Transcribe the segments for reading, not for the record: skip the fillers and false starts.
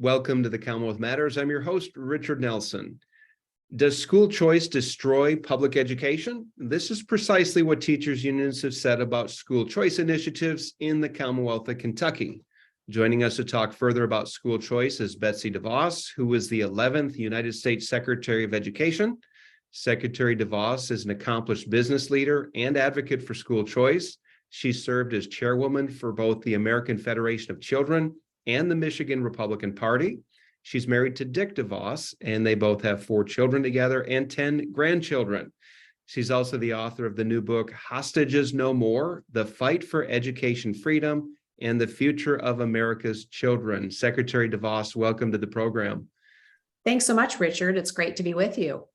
Welcome to the Commonwealth Matters. I'm your host, Richard Nelson. Does school choice destroy public education? This is precisely what teachers' unions have said about school choice initiatives in the Commonwealth of Kentucky. Joining us to talk further about school choice is Betsy DeVos, who was the 11th United States Secretary of Education. Secretary DeVos is an accomplished business leader and advocate for school choice. She served as chairwoman for both the American Federation of Children and the Michigan Republican Party. She's married to Dick DeVos, and they both have 4 children together and 10 grandchildren. She's also the author of the new book, Hostages No More: The Fight for Education Freedom and the Future of America's Children. Secretary DeVos, welcome to the program. Thanks so much, Richard. It's great to be with you.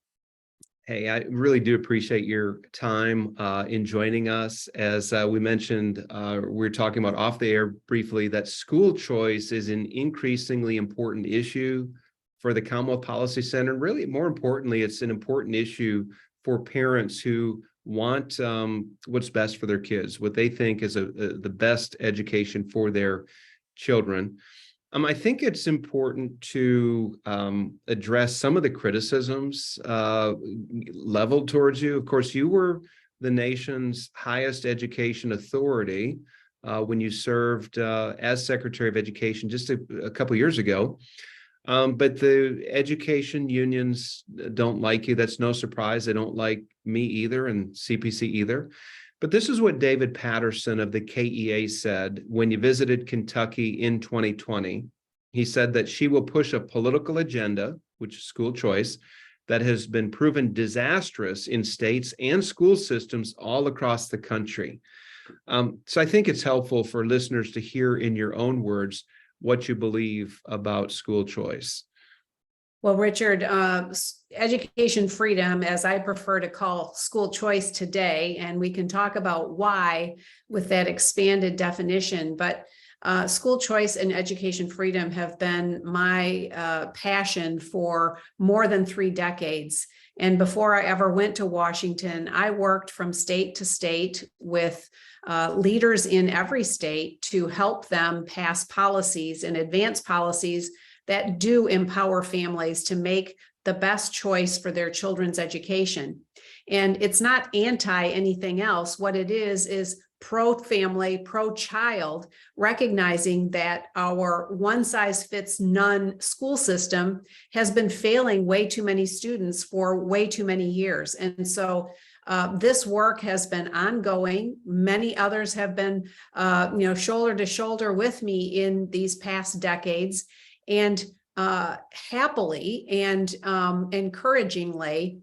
Hey, I really do appreciate your time in joining us. As we mentioned, we were talking about off the air briefly that school choice is an increasingly important issue for the Commonwealth Policy Center. And really, more importantly, it's an important issue for parents who want what's best for their kids, what they think is the best education for their children. I think it's important to address some of the criticisms leveled towards you. Of course, you were the nation's highest education authority when you served as Secretary of Education just a couple years ago. But the education unions don't like you. That's no surprise. They don't like me either, and CPC either. But this is what David Patterson of the KEA said when you visited Kentucky in 2020. He said that she will push a political agenda, which is school choice, that has been proven disastrous in states and school systems all across the country. So I think it's helpful for listeners to hear in your own words what you believe about school choice. Well, Richard, education freedom, as I prefer to call school choice today, and we can talk about why with that expanded definition, but school choice and education freedom have been my passion for more than 3 decades. And before I ever went to Washington, I worked from state to state with leaders in every state to help them pass policies and advance policies that do empower families to make the best choice for their children's education. And it's not anti anything else. What it is pro-family, pro-child, recognizing that our one-size-fits-none school system has been failing way too many students for way too many years. And so this work has been ongoing. Many others have been, shoulder to shoulder with me in these past decades. And happily and encouragingly,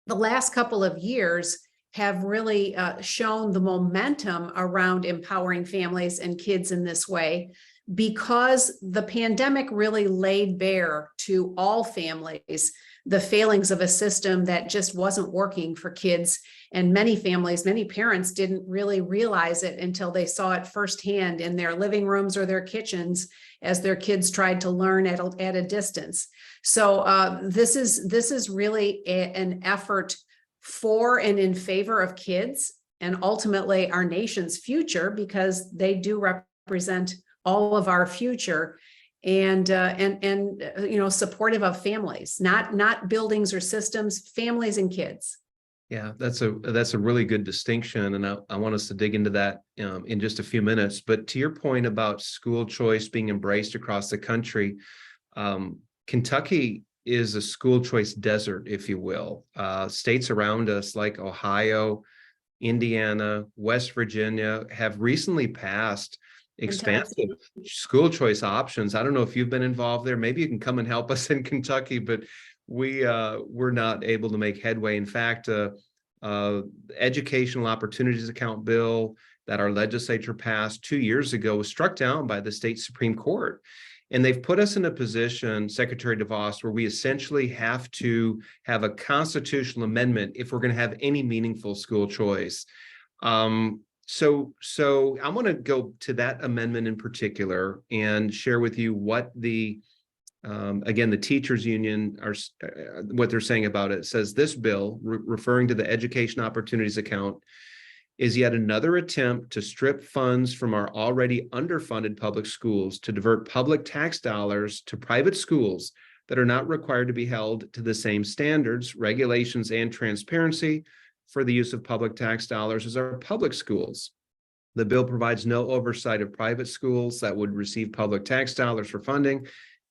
the last couple of years have really shown the momentum around empowering families and kids in this way, because the pandemic really laid bare to all families the failings of a system that just wasn't working for kids. And many families, many parents didn't really realize it until they saw it firsthand in their living rooms or their kitchens as their kids tried to learn at a distance. So this is really an effort for and in favor of kids and ultimately our nation's future, because they do represent all of our future, and supportive of families, not buildings or systems, families and kids. Yeah, that's a really good distinction, and I want us to dig into that in just a few minutes. But to your point about school choice being embraced across the country, Kentucky is a school choice desert, if you will. States around us like Ohio, Indiana, West Virginia have recently passed expansive school choice options. I don't know if you've been involved there. Maybe you can come and help us in Kentucky, but we're not able to make headway. In fact, Educational Opportunities Account bill that our legislature passed 2 years ago was struck down by the state Supreme Court. And they've put us in a position, Secretary DeVos, where we essentially have to have a constitutional amendment if we're going to have any meaningful school choice. So I want to go to that amendment in particular and share with you what the teachers union are, what they're saying about it. It says this bill, referring to the Education Opportunities Account, is yet another attempt to strip funds from our already underfunded public schools to divert public tax dollars to private schools that are not required to be held to the same standards, regulations, and transparency for the use of public tax dollars as our public schools. The bill provides no oversight of private schools that would receive public tax dollars for funding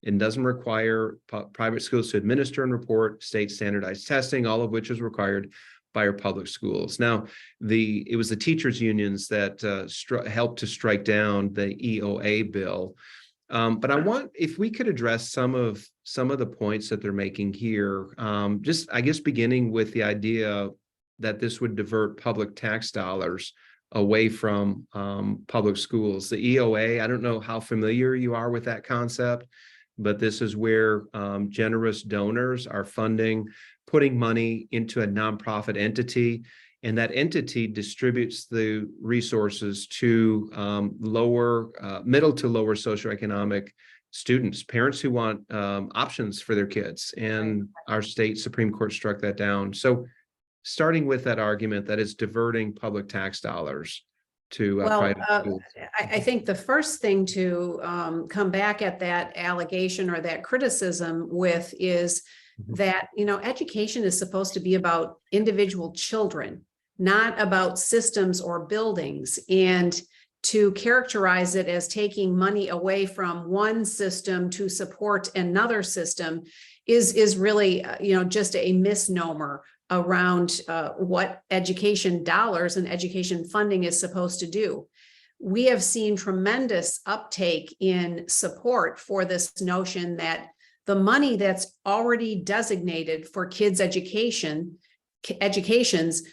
and doesn't require private schools to administer and report state standardized testing, all of which is required by our public schools. Now, it was the teachers' unions that helped to strike down the EOA bill. But I want, if we could address some of the points that they're making here, just, I guess, beginning with the idea that this would divert public tax dollars away from public schools. The EOA, I don't know how familiar you are with that concept, but this is where generous donors are putting money into a nonprofit entity, and that entity distributes the resources to middle to lower socioeconomic students, parents who want options for their kids, and our state Supreme Court struck that down. So starting with that argument that it's diverting public tax dollars to private schools. I think the first thing to come back at that allegation or that criticism with is that, education is supposed to be about individual children, not about systems or buildings. And to characterize it as taking money away from one system to support another system is really, just a misnomer around what education dollars and education funding is supposed to do. We have seen tremendous uptake in support for this notion that the money that's already designated for kids' educations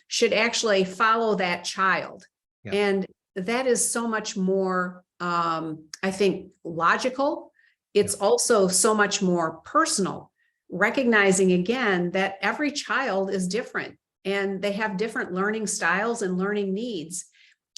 should actually follow that child. Yeah. And that is so much more, I think, logical. It's also so much more personal, recognizing again that every child is different and they have different learning styles and learning needs.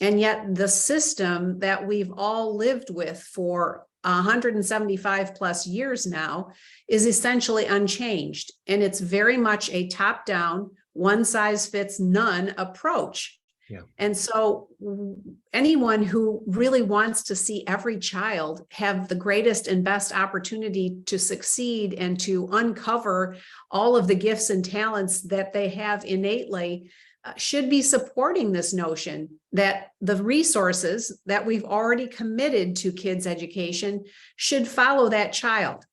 And yet the system that we've all lived with for 175 plus years now is essentially unchanged. And it's very much a top-down, one size fits none approach. Yeah. And so anyone who really wants to see every child have the greatest and best opportunity to succeed and to uncover all of the gifts and talents that they have innately should be supporting this notion that the resources that we've already committed to kids' education should follow that child.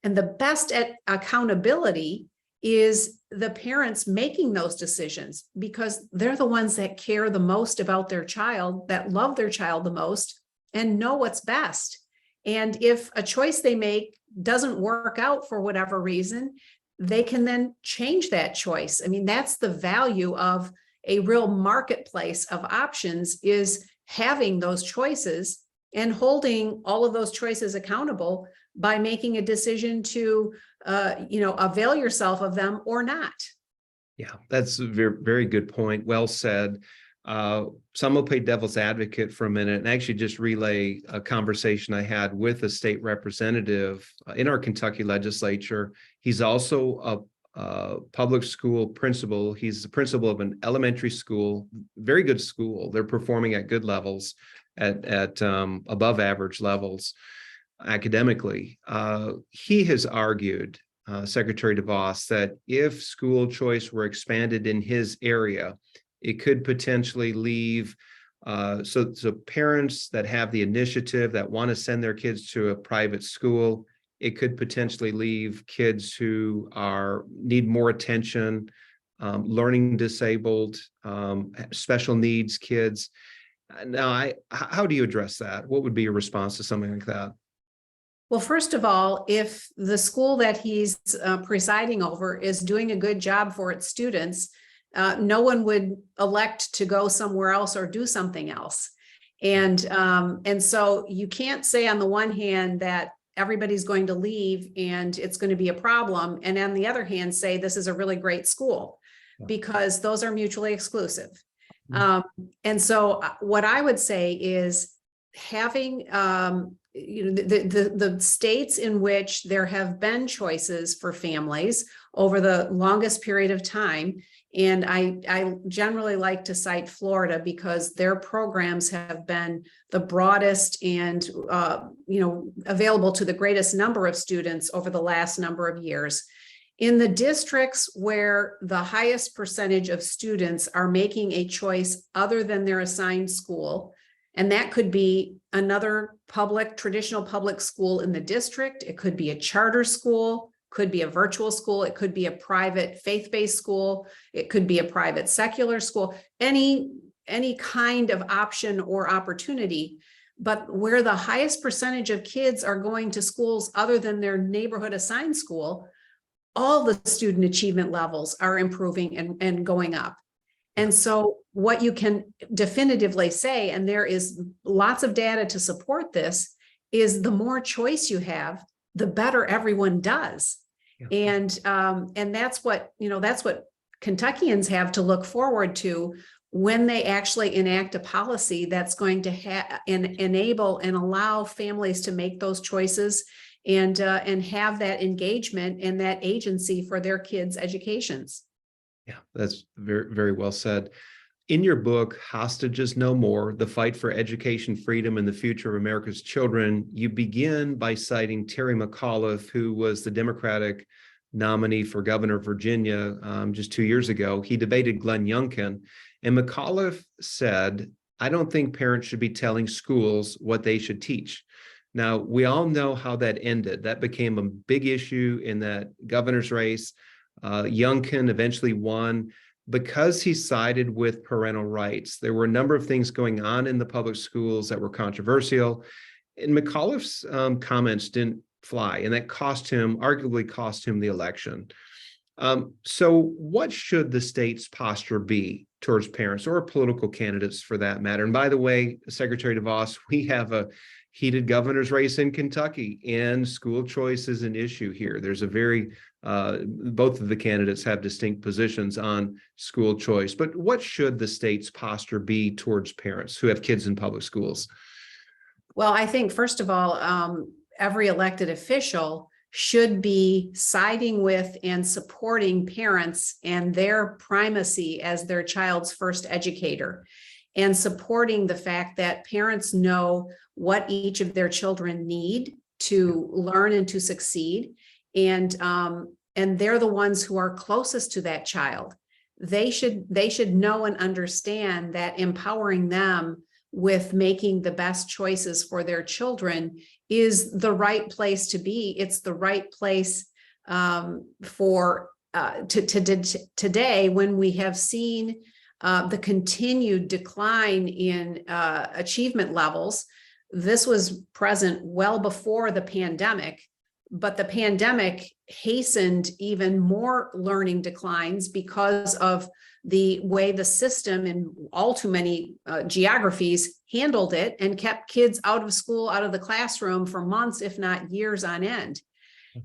And the best at accountability is the parents making those decisions, because they're the ones that care the most about their child, that love their child the most, and know what's best. And if a choice they make doesn't work out for whatever reason, they can then change that choice. I mean, that's the value of a real marketplace of options, is having those choices and holding all of those choices accountable by making a decision to avail yourself of them or not. Yeah, that's a very, very good point. Well said. Some will play devil's advocate for a minute and actually just relay a conversation I had with a state representative in our Kentucky legislature. He's also a public school principal. He's the principal of an elementary school, very good school. They're performing at good levels, at above average levels academically. He has argued, Secretary DeVos, that if school choice were expanded in his area, it could potentially leave so parents that have the initiative that want to send their kids to a private school, it could potentially leave kids who need more attention, learning disabled, special needs kids. Now, how do you address that? What would be your response to something like that? Well, first of all, if the school that he's presiding over is doing a good job for its students, no one would elect to go somewhere else or do something else. And so you can't say on the one hand that everybody's going to leave and it's going to be a problem, and on the other hand say this is a really great school, because those are mutually exclusive. And so what I would say is having the states in which there have been choices for families over the longest period of time, And I generally like to cite Florida because their programs have been the broadest and available to the greatest number of students over the last number of years. In the districts where the highest percentage of students are making a choice other than their assigned school, and that could be another traditional public school in the district, it could be a charter school, could be a virtual school, it could be a private faith-based school, it could be a private secular school, any kind of option or opportunity. But where the highest percentage of kids are going to schools other than their neighborhood assigned school, all the student achievement levels are improving and going up. And so what you can definitively say, and there is lots of data to support this, is the more choice you have, the better everyone does. Yeah. And that's what Kentuckians have to look forward to when they actually enact a policy that's going to enable and allow families to make those choices and have that engagement and that agency for their kids' educations. Yeah, that's very, very well said. In your book, Hostages No More, The Fight for Education Freedom and the Future of America's Children, you begin by citing Terry McAuliffe, who was the Democratic nominee for governor of Virginia just 2 years ago. He debated Glenn Youngkin, and McAuliffe said, "I don't think parents should be telling schools what they should teach." Now, we all know how that ended. That became a big issue in that governor's race. Youngkin eventually won because he sided with parental rights. There were a number of things going on in the public schools that were controversial, and McAuliffe's comments didn't fly, and that arguably cost him the election. So what should the state's posture be towards parents or political candidates for that matter? And by the way, Secretary DeVos, we have a heated governor's race in Kentucky, and school choice is an issue here. There's both of the candidates have distinct positions on school choice, but what should the state's posture be towards parents who have kids in public schools? Well, I think, first of all, every elected official should be siding with and supporting parents and their primacy as their child's first educator, and supporting the fact that parents know what each of their children need to learn and to succeed. And they're the ones who are closest to that child. They should know and understand that empowering them with making the best choices for their children is the right place to be. It's the right place today, when we have seen the continued decline in achievement levels. This was present well before the pandemic, but the pandemic hastened even more learning declines because of the way the system in all too many geographies handled it and kept kids out of school, out of the classroom for months, if not years on end.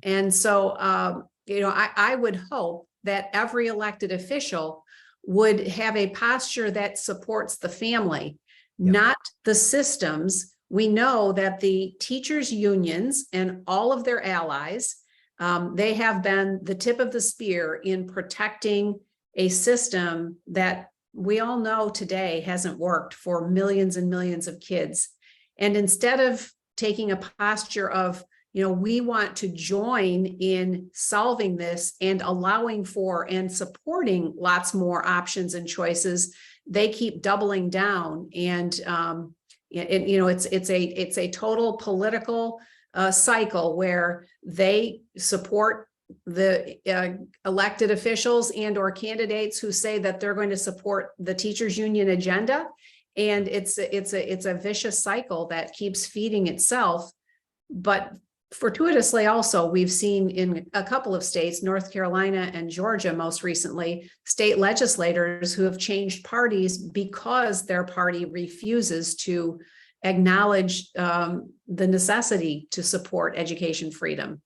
And so, I would hope that every elected official would have a posture that supports the family, not the systems. We know that the teachers' unions and all of their allies, they have been the tip of the spear in protecting a system that we all know today hasn't worked for millions and millions of kids. And instead of taking a posture of, we want to join in solving this and allowing for and supporting lots more options and choices, they keep doubling down. And it's a total political cycle where they support the elected officials and or candidates who say that they're going to support the teachers union agenda. And it's a vicious cycle that keeps feeding itself. But fortuitously also, we've seen in a couple of states, North Carolina and Georgia most recently, state legislators who have changed parties because their party refuses to acknowledge the necessity to support education freedom.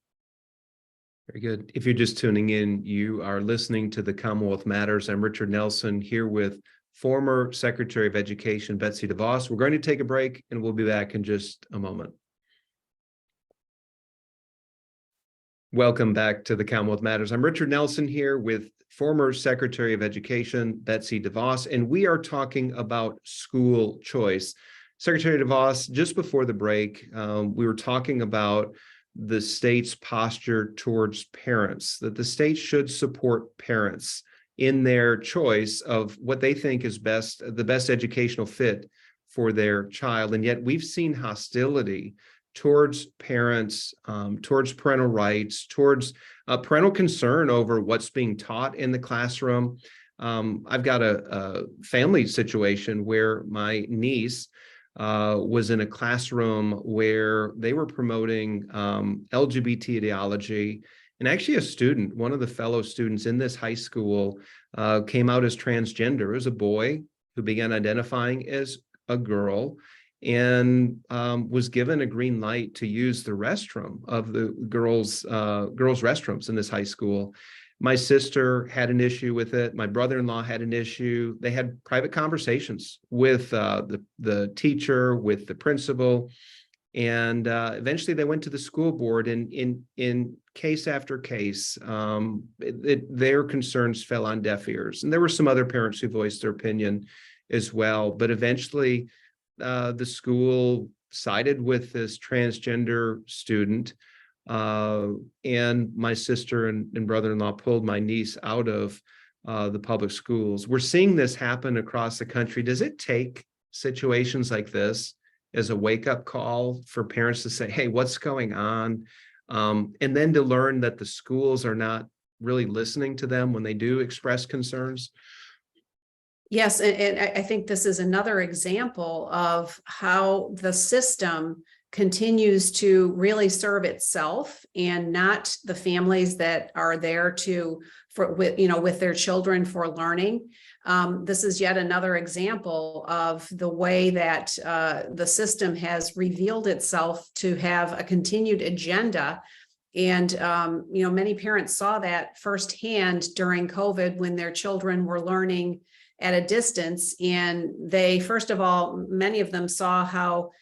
Very good. If you're just tuning in, you are listening to the Commonwealth Matters. I'm Richard Nelson, here with former Secretary of Education, Betsy DeVos. We're going to take a break and we'll be back in just a moment. Welcome back to the Commonwealth Matters. I'm Richard Nelson here with former Secretary of Education, Betsy DeVos, and we are talking about school choice. Secretary DeVos, just before the break, we were talking about the state's posture towards parents, that the state should support parents in their choice of what they think is best, the best educational fit for their child. And yet we've seen hostility towards parents, towards parental rights, towards parental concern over what's being taught in the classroom. I've got a family situation where my niece was in a classroom where they were promoting LGBT ideology. And actually a student, one of the fellow students in this high school, came out as transgender. It was a boy who began identifying as a girl, and was given a green light to use the restroom of the girls' restrooms in this high school. My sister had an issue with it. My brother-in-law had an issue. They had private conversations with the teacher, with the principal, and eventually they went to the school board. And in case after case, their concerns fell on deaf ears. And there were some other parents who voiced their opinion as well. But eventually, the school sided with this transgender student, and my sister and brother-in-law pulled my niece out of the public schools. We're seeing this happen across the country. Does it take situations like this as a wake-up call for parents to say, hey, what's going on? And then to learn that the schools are not really listening to them when they do express concerns? Yes, and I think this is another example of how the system continues to really serve itself and not the families that are there with their children for learning. This is yet another example of the way that the system has revealed itself to have a continued agenda. And, many parents saw that firsthand during COVID when their children were learning at a distance. And they, first of all, many of them saw how,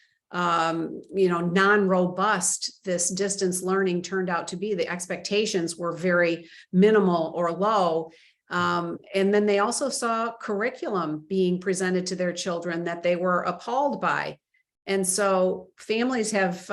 non-robust this distance learning turned out to be. The expectations were very minimal or low. And then they also saw curriculum being presented to their children that they were appalled by. And so families have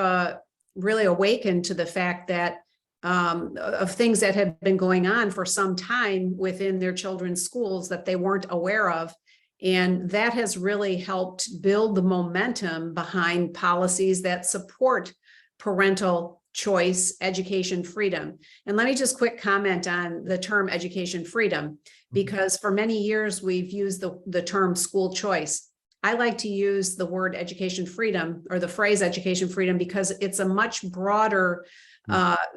really awakened to the fact that of things that have been going on for some time within their children's schools that they weren't aware of. And that has really helped build the momentum behind policies that support parental choice, education freedom. And let me just quick comment on the term education freedom, because for many years we've used the term school choice. I like to use the word education freedom, or the phrase education freedom, because it's a much broader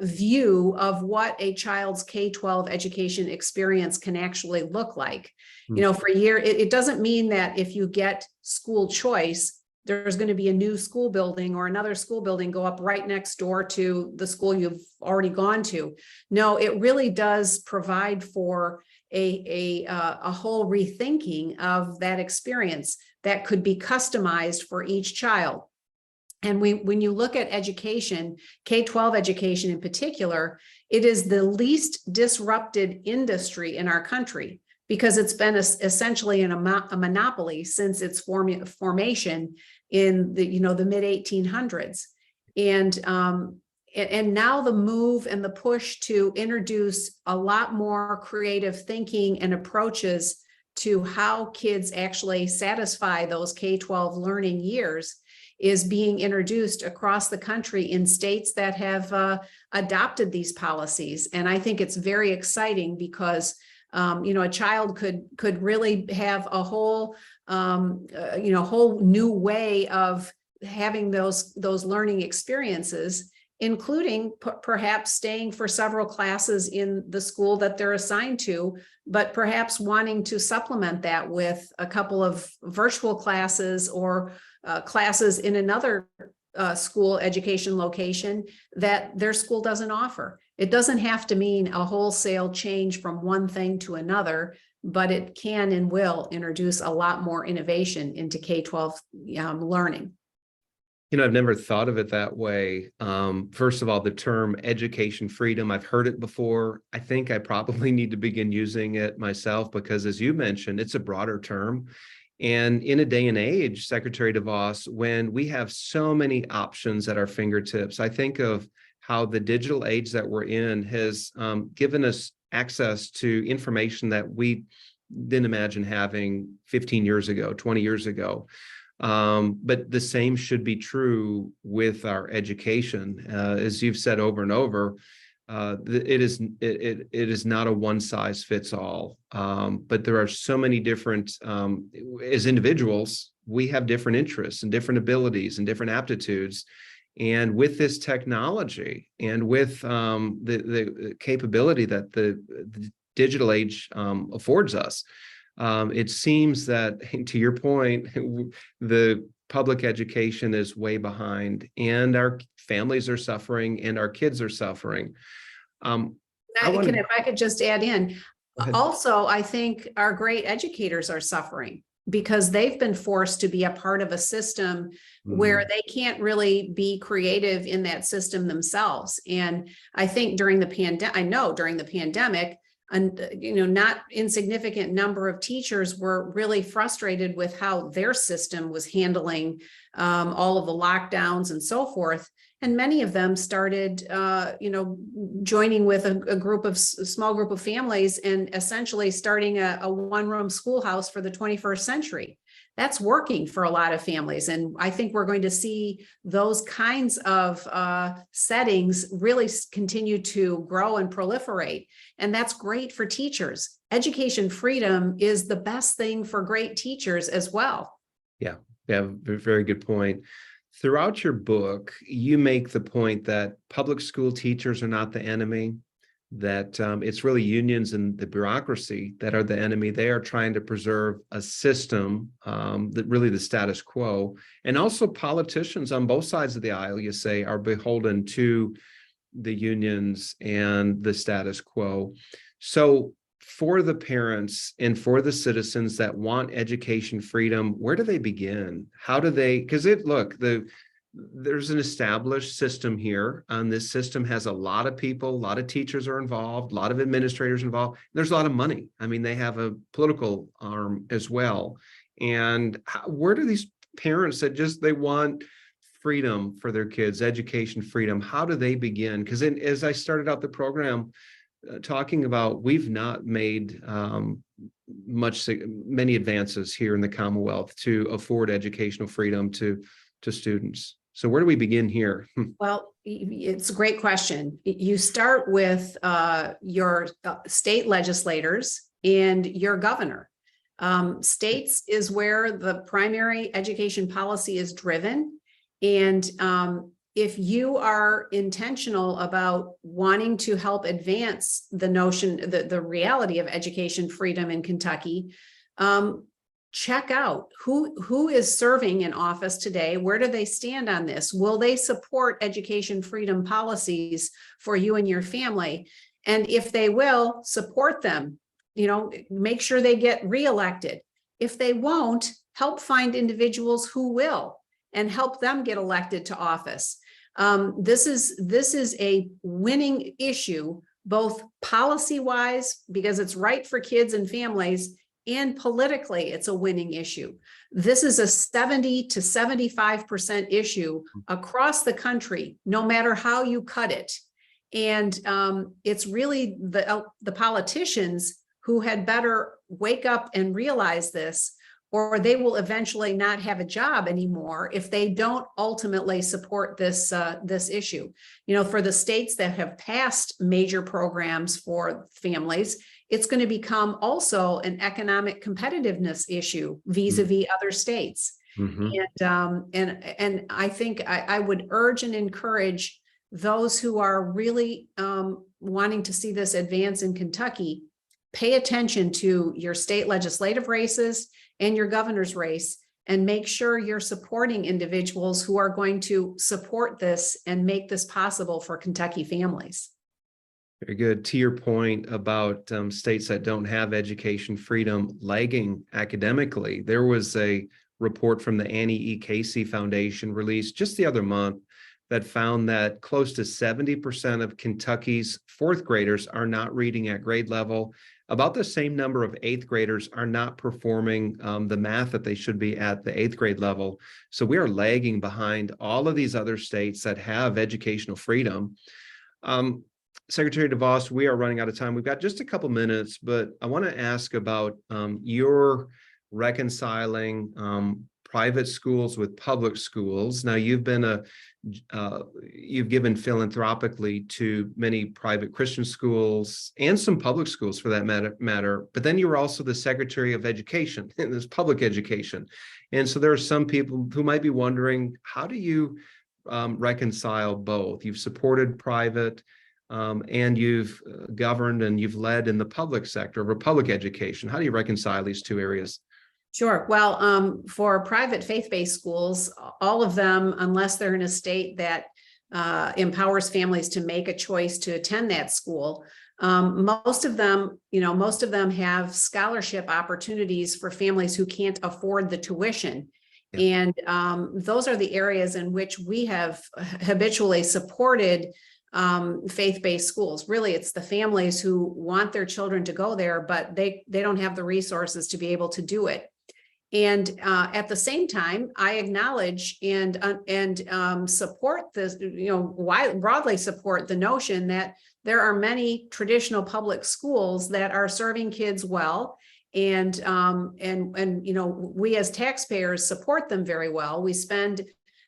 view of what a child's K-12 education experience can actually look like. For a year, it doesn't mean that if you get school choice, there's going to be a new school building or another school building go up right next door to the school you've already gone to. No, it really does provide for a whole rethinking of that experience that could be customized for each child. And when you look at education, K-12 education in particular, it is the least disrupted industry in our country because it's been essentially a monopoly since its formation in the mid 1800s. And now the move and the push to introduce a lot more creative thinking and approaches to how kids actually satisfy those K-12 learning years is being introduced across the country in states that have adopted these policies. And I think it's very exciting because, a child could really have a whole, whole new way of having those learning experiences, including perhaps staying for several classes in the school that they're assigned to, but perhaps wanting to supplement that with a couple of virtual classes or classes in another school education location that their school doesn't offer. It doesn't have to mean a wholesale change from one thing to another, but it can and will introduce a lot more innovation into K-12 learning. I've never thought of it that way. First of all, the term education freedom, I've heard it before. I think I probably need to begin using it myself because, as you mentioned, it's a broader term. And in a day and age, Secretary DeVos, when we have so many options at our fingertips, I think of how the digital age that we're in has given us access to information that we didn't imagine having 15 years ago, 20 years ago. But the same should be true with our education. As you've said over and over, it is not a one size fits all. But there are so many different, as individuals, we have different interests and different abilities and different aptitudes. And with this technology and with the capability that the digital age affords us, it seems that, to your point, the public education is way behind, and our families are suffering, and our kids are suffering. If I could just add in, Go ahead. also, I think our great educators are suffering because they've been forced to be a part of a system where they can't really be creative in that system themselves. And I think during the pandemic, and not insignificant number of teachers were really frustrated with how their system was handling all of the lockdowns and so forth. And many of them started, joining with a small group of families and essentially starting a one-room schoolhouse for the 21st century. That's working for a lot of families. And I think we're going to see those kinds of settings really continue to grow and proliferate. And that's great for teachers. Education freedom is the best thing for great teachers as well. Yeah, very good point. Throughout your book, you make the point that public school teachers are not the enemy, that it's really unions and the bureaucracy that are the enemy. They are trying to preserve a system that really the status quo. And also politicians on both sides of the aisle, you say, are beholden to the unions and the status quo. So for the parents and for the citizens that want education freedom, where do they begin? How do they, because there's an established system here, and this system has a lot of people, a lot of teachers are involved, a lot of administrators involved. There's a lot of money. I mean, they have a political arm as well. And where do these parents that they want freedom for their kids, education freedom, how do they begin? Because as I started out the program, talking about, we've not made many advances here in the Commonwealth to afford educational freedom to students. So where do we begin here? Well, it's a great question. You start with your state legislators and your governor. States is where the primary education policy is driven. And if you are intentional about wanting to help advance the notion, the reality of education freedom in Kentucky, check out who is serving in office today. Where do they stand on this? Will they support education freedom policies for you and your family? And if they will, support them, make sure they get reelected. If they won't, help find individuals who will and help them get elected to office. This is a winning issue, both policy-wise, because it's right for kids and families, and politically, it's a winning issue. This is a 70 to 75% issue across the country, no matter how you cut it. And it's really the politicians who had better wake up and realize this, or they will eventually not have a job anymore if they don't ultimately support this issue. For the states that have passed major programs for families, it's going to become also an economic competitiveness issue vis-a-vis other states. Mm-hmm. And I think I would urge and encourage those who are really wanting to see this advance in Kentucky, pay attention to your state legislative races and your governor's race, and make sure you're supporting individuals who are going to support this and make this possible for Kentucky families. Very good. To your point about states that don't have education freedom lagging academically, there was a report from the Annie E. Casey Foundation released just the other month that found that close to 70% of Kentucky's fourth graders are not reading at grade level. About the same number of eighth graders are not performing the math that they should be at the eighth grade level. So we are lagging behind all of these other states that have educational freedom. Secretary DeVos, we are running out of time. We've got just a couple minutes, but I want to ask about your reconciling private schools with public schools. Now, you've been you've given philanthropically to many private Christian schools and some public schools for that matter, but then you were also the Secretary of Education in this public education. And so there are some people who might be wondering, how do you reconcile both? You've supported private and you've governed and you've led in the public sector of public education. How do you reconcile these two areas? Sure. Well, for private faith-based schools, all of them, unless they're in a state that empowers families to make a choice to attend that school, most of them have scholarship opportunities for families who can't afford the tuition. Yeah. And those are the areas in which we have habitually supported faith-based schools. Really, it's the families who want their children to go there, but they don't have the resources to be able to do it. And at the same time, I acknowledge and support this, broadly support the notion that there are many traditional public schools that are serving kids well, and we as taxpayers support them very well. We spend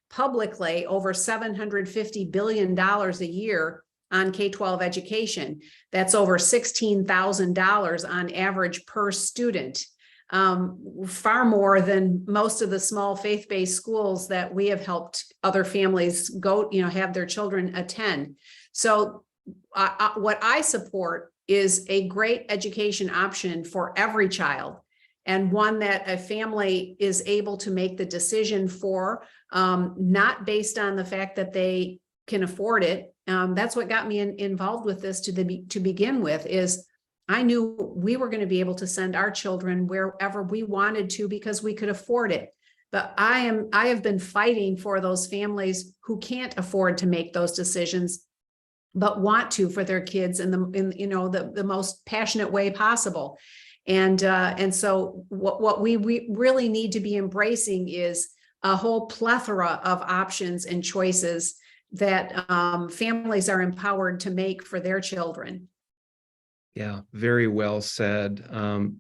publicly over $750 billion a year on K-12 education. That's over $16,000 on average per student. Far more than most of the small faith-based schools that we have helped other families go, have their children attend. So what I support is a great education option for every child, and one that a family is able to make the decision for, not based on the fact that they can afford it. That's what got me involved with this to begin with, is I knew we were going to be able to send our children wherever we wanted to because we could afford it. But I have been fighting for those families who can't afford to make those decisions, but want to for their kids in the most passionate way possible. And so what we really need to be embracing is a whole plethora of options and choices that families are empowered to make for their children. Yeah, very well said.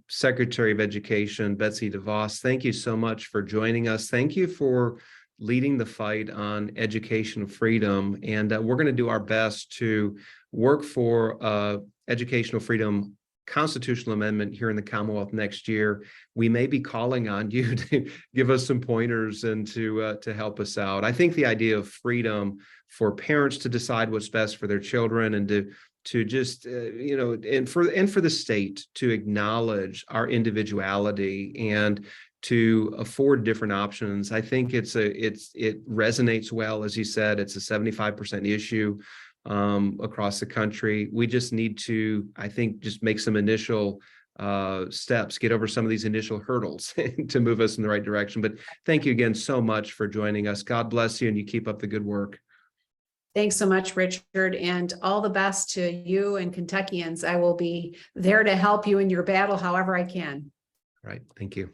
Secretary of Education, Betsy DeVos, thank you so much for joining us. Thank you for leading the fight on educational freedom. And we're going to do our best to work for educational freedom constitutional amendment here in the Commonwealth next year. We may be calling on you to give us some pointers and to help us out. I think the idea of freedom for parents to decide what's best for their children, and to just and for the state to acknowledge our individuality and to afford different options. I think it resonates well. As you said, it's a 75% issue across the country. We just need to, I think, just make some initial steps, get over some of these initial hurdles to move us in the right direction. But thank you again so much for joining us. God bless you, and you keep up the good work. Thanks so much, Richard, and all the best to you and Kentuckians. I will be there to help you in your battle however I can. All right. Thank you.